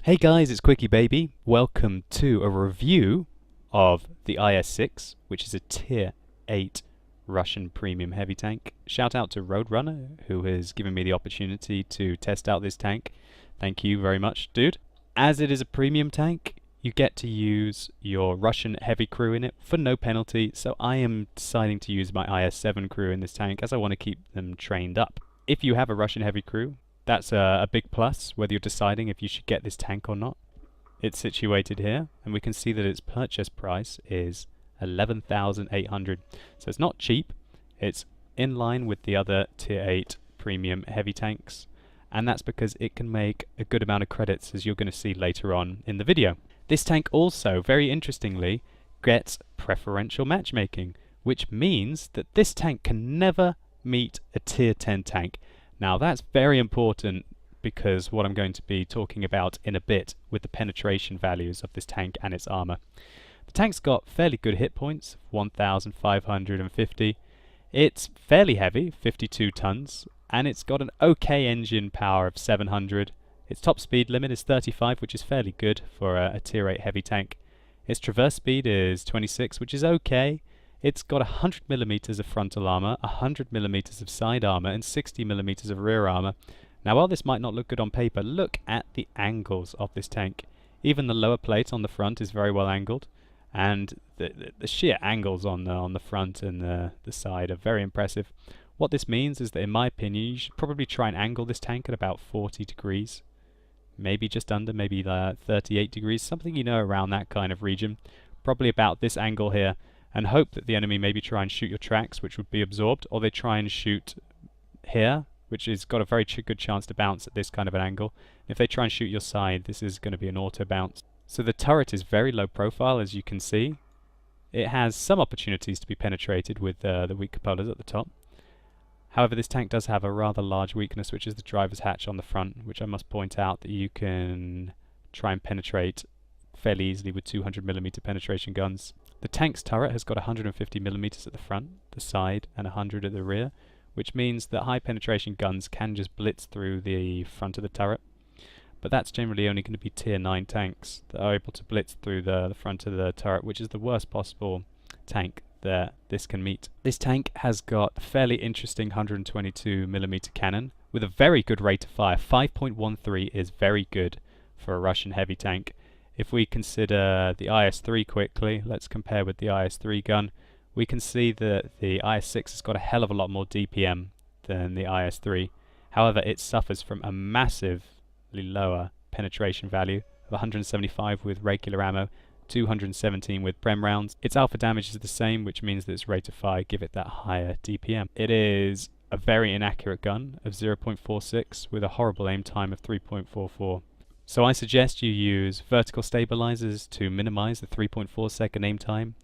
Hey guys, it's Quickie Baby. Welcome to a review of the IS-6, which is a Tier 8 Russian premium heavy tank. Shout out to Roadrunner, who has given me the opportunity to test out this tank. Thank you very much, dude. As it is a premium tank, you get to use your Russian heavy crew in it for no penalty, so I am deciding to use my IS-7 crew in this tank as I want to keep them trained up. If you have a Russian heavy crew, that's a big plus, whether you're deciding if you should get this tank or not. It's situated here, and we can see that its purchase price is 11,800. So it's not cheap, it's in line with the other Tier 8 premium heavy tanks, and that's because it can make a good amount of credits, as you're going to see later on in the video. This tank also, very interestingly, gets preferential matchmaking, which means that this tank can never meet a Tier 10 tank. Now that's very important because what I'm going to be talking about in a bit with the penetration values of this tank and its armor. The tank's got fairly good hit points, 1,550. It's fairly heavy, 52 tons, and it's got an okay engine power of 700. Its top speed limit is 35, which is fairly good for a Tier 8 heavy tank. Its traverse speed is 26, which is okay. It's got 100mm of frontal armor, 100mm of side armor, and 60mm of rear armor. Now, while this might not look good on paper, look at the angles of this tank. Even the lower plate on the front is very well angled, and the sheer angles on the front and the side are very impressive. What this means is that, in my opinion, you should probably try and angle this tank at about 40 degrees. Maybe just under, maybe 38 degrees, something around that kind of region. Probably about this angle here. And hope that the enemy maybe try and shoot your tracks, which would be absorbed, or they try and shoot here, which has got a very good chance to bounce at this kind of an angle. If they try and shoot your side, this is going to be an auto bounce. So the turret is very low profile, as you can see. It has some opportunities to be penetrated with the weak cupolas at the top. However, this tank does have a rather large weakness, which is the driver's hatch on the front, which I must point out that you can try and penetrate fairly easily with 200mm penetration guns. The tank's turret has got 150mm at the front, the side, and 100 at the rear, which means that high penetration guns can just blitz through the front of the turret. But that's generally only going to be Tier 9 tanks that are able to blitz through the front of the turret, which is the worst possible tank that this can meet. This tank has got a fairly interesting 122mm cannon with a very good rate of fire. 5.13 is very good for a Russian heavy tank. If we consider the IS-3 quickly, let's compare with the IS-3 gun, we can see that the IS-6 has got a hell of a lot more DPM than the IS-3. However, it suffers from a massively lower penetration value of 175 with regular ammo, 217 with Prem rounds. Its alpha damage is the same, which means that its rate of fire give it that higher DPM. It is a very inaccurate gun of 0.46 with a horrible aim time of 3.44. So I suggest you use vertical stabilizers to minimize the 3.4 second aim time,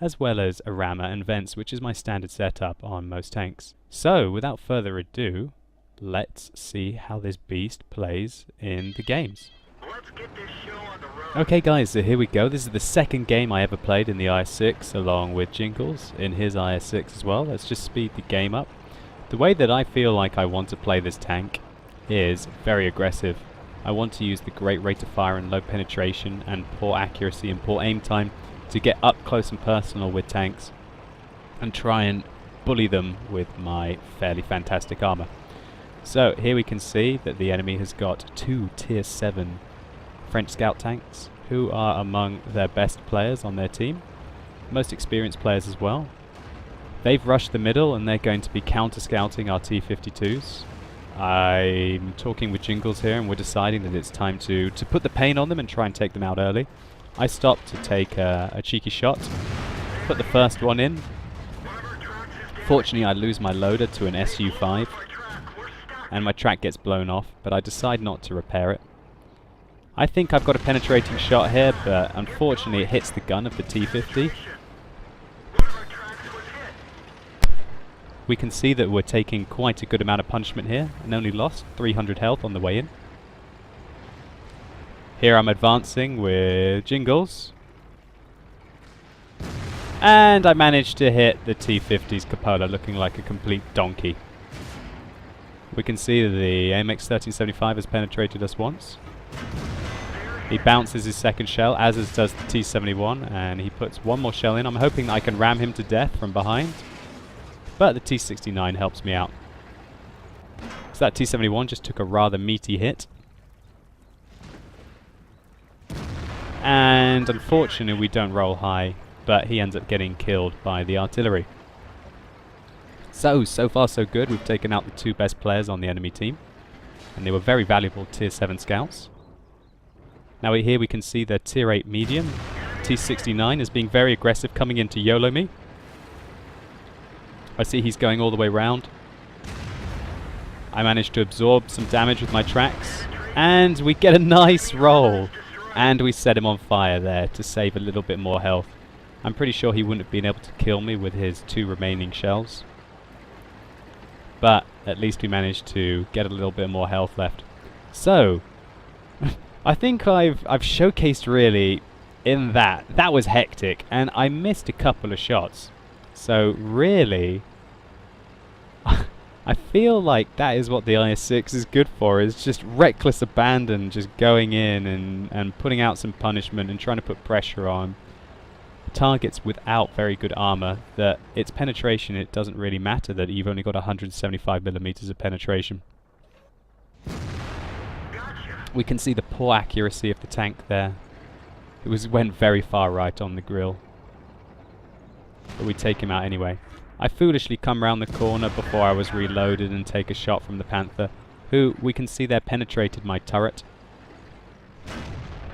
as well as a rammer and vents, which is my standard setup on most tanks. So without further ado, let's see how this beast plays in the games. Let's get this show on the road. Okay guys, so here we go. This is the second game I ever played in the IS-6 along with Jingles in his IS-6 as well. Let's just speed the game up. The way that I feel like I want to play this tank is very aggressive. I want to use the great rate of fire and low penetration and poor accuracy and poor aim time to get up close and personal with tanks and try and bully them with my fairly fantastic armor. So here we can see that the enemy has got two Tier 7 French scout tanks who are among their best players on their team, most experienced players as well. They've rushed the middle and they're going to be counter-scouting our T-52s. I'm talking with Jingles here and we're deciding that it's time to put the pain on them and try and take them out early. I stopped to take a cheeky shot, put the first one in. Fortunately I lose my loader to an SU-5 and my track gets blown off, but I decide not to repair it. I think I've got a penetrating shot here, but unfortunately it hits the gun of the T-50. We can see that we're taking quite a good amount of punishment here and only lost 300 health on the way in. Here I'm advancing with Jingles. And I managed to hit the T-50's cupola looking like a complete donkey. We can see that the AMX 1375 has penetrated us once. He bounces his second shell, as does the T-71, and he puts one more shell in. I'm hoping that I can ram him to death from behind, but the T-69 helps me out. So that T-71 just took a rather meaty hit. And unfortunately we don't roll high, but he ends up getting killed by the artillery. So far so good. We've taken out the 2 best players on the enemy team, and they were very valuable tier 7 scouts. Now here we can see the tier 8 medium. T-69 is being very aggressive, coming in to YOLO me. I see he's going all the way round. I managed to absorb some damage with my tracks, and we get a nice roll. And we set him on fire there to save a little bit more health. I'm pretty sure he wouldn't have been able to kill me with his 2 remaining shells. But at least we managed to get a little bit more health left. So, I think I've showcased really in that. That was hectic, and I missed a couple of shots. So really, I feel like that is what the IS-6 is good for, is just reckless abandon, just going in and putting out some punishment and trying to put pressure on targets without very good armor. That its penetration, it doesn't really matter that you've only got 175 millimeters of penetration. We can see the poor accuracy of the tank there. It went very far right on the grill. But we take him out anyway. I foolishly come round the corner before I was reloaded and take a shot from the Panther, who we can see there penetrated my turret.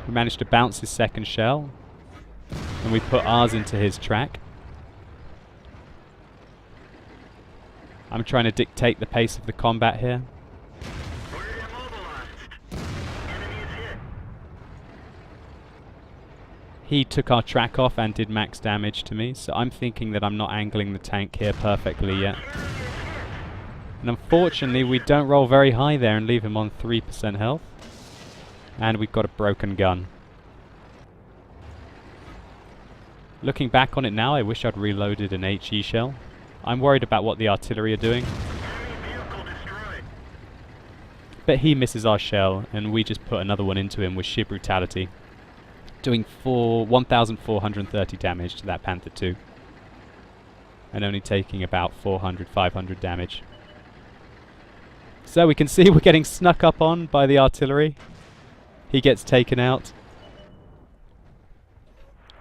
We managed to bounce his second shell, and we put ours into his track. I'm trying to dictate the pace of the combat here. He took our track off and did max damage to me, so I'm thinking that I'm not angling the tank here perfectly yet. And unfortunately we don't roll very high there and leave him on 3% health. And we've got a broken gun. Looking back on it now, I wish I'd reloaded an HE shell. I'm worried about what the artillery are doing. But he misses our shell, and we just put another one into him with sheer brutality, doing 1,430 damage to that Panther 2, and only taking about 400, 500 damage. So we can see we're getting snuck up on by the artillery. He gets taken out.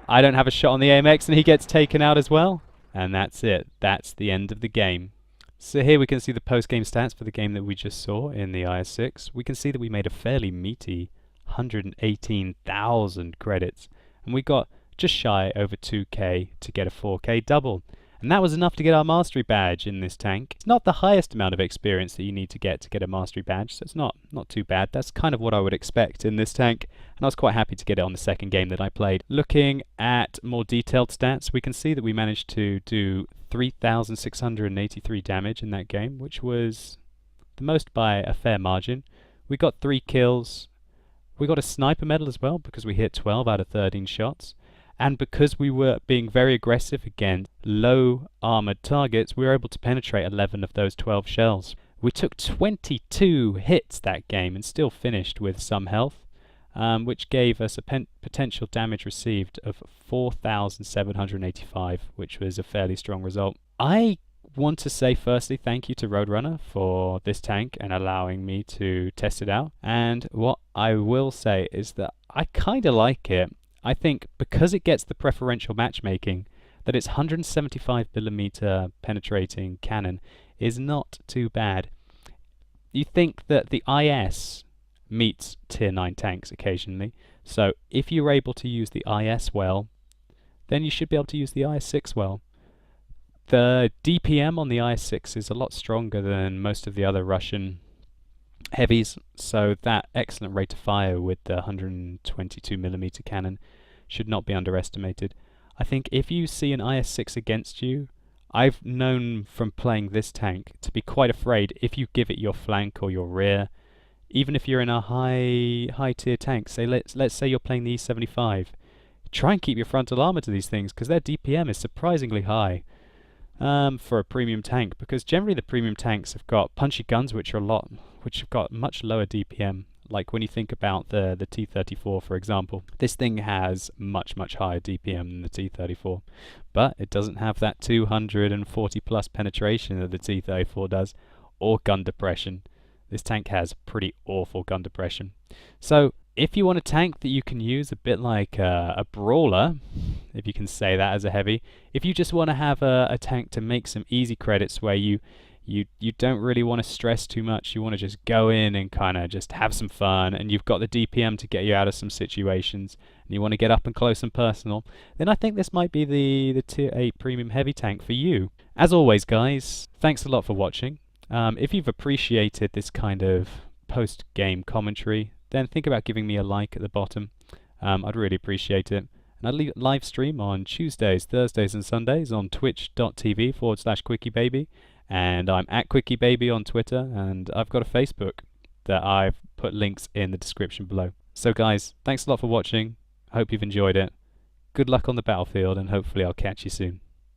I don't have a shot on the AMX, and he gets taken out as well. And that's it. That's the end of the game. So here we can see the post-game stats for the game that we just saw in the IS-6. We can see that we made a fairly meaty 118,000 credits, and we got just shy over 2k to get a 4k double. And that was enough to get our mastery badge in this tank. It's not the highest amount of experience that you need to get a mastery badge, so it's not too bad. That's kind of what I would expect in this tank, and I was quite happy to get it on the second game that I played. Looking at more detailed stats, we can see that we managed to do 3,683 damage in that game, which was the most by a fair margin. We got 3 kills. We got a sniper medal as well because we hit 12 out of 13 shots. And because we were being very aggressive against low armored targets, we were able to penetrate 11 of those 12 shells. We took 22 hits that game and still finished with some health, which gave us a potential damage received of 4,785, which was a fairly strong result. I want to say firstly thank you to Roadrunner for this tank and allowing me to test it out. And what I will say is that I kind of like it. I think because it gets the preferential matchmaking, that its 175mm penetrating cannon is not too bad. You think that the IS meets tier 9 tanks occasionally, so if you're able to use the IS well, then you should be able to use the IS-6 well. The DPM on the IS-6 is a lot stronger than most of the other Russian heavies, so that excellent rate of fire with the 122mm cannon should not be underestimated. I think if you see an IS-6 against you, I've known from playing this tank to be quite afraid if you give it your flank or your rear. Even if you're in a high tier tank, say let's say you're playing the E75, try and keep your frontal armor to these things because their DPM is surprisingly high for a premium tank, because generally the premium tanks have got punchy guns which have got much lower DPM, Like when you think about the T-34, for example, this thing has much higher DPM than the T-34, but it doesn't have that 240 plus penetration that the T-34 does, or gun depression. This tank has pretty awful gun depression. So if you want a tank that you can use a bit like a Brawler, if you can say that as a heavy, if you just want to have a tank to make some easy credits where you don't really want to stress too much, you want to just go in and kind of just have some fun, and you've got the DPM to get you out of some situations, and you want to get up and close and personal, then I think this might be the Tier 8 Premium Heavy Tank for you. As always, guys, thanks a lot for watching. If you've appreciated this kind of post-game commentary, then think about giving me a like at the bottom. I'd really appreciate it. And I live stream on Tuesdays, Thursdays and Sundays on twitch.tv/QuickieBaby. And I'm at QuickieBaby on Twitter, and I've got a Facebook that I've put links in the description below. So guys, thanks a lot for watching. I hope you've enjoyed it. Good luck on the battlefield, and hopefully I'll catch you soon.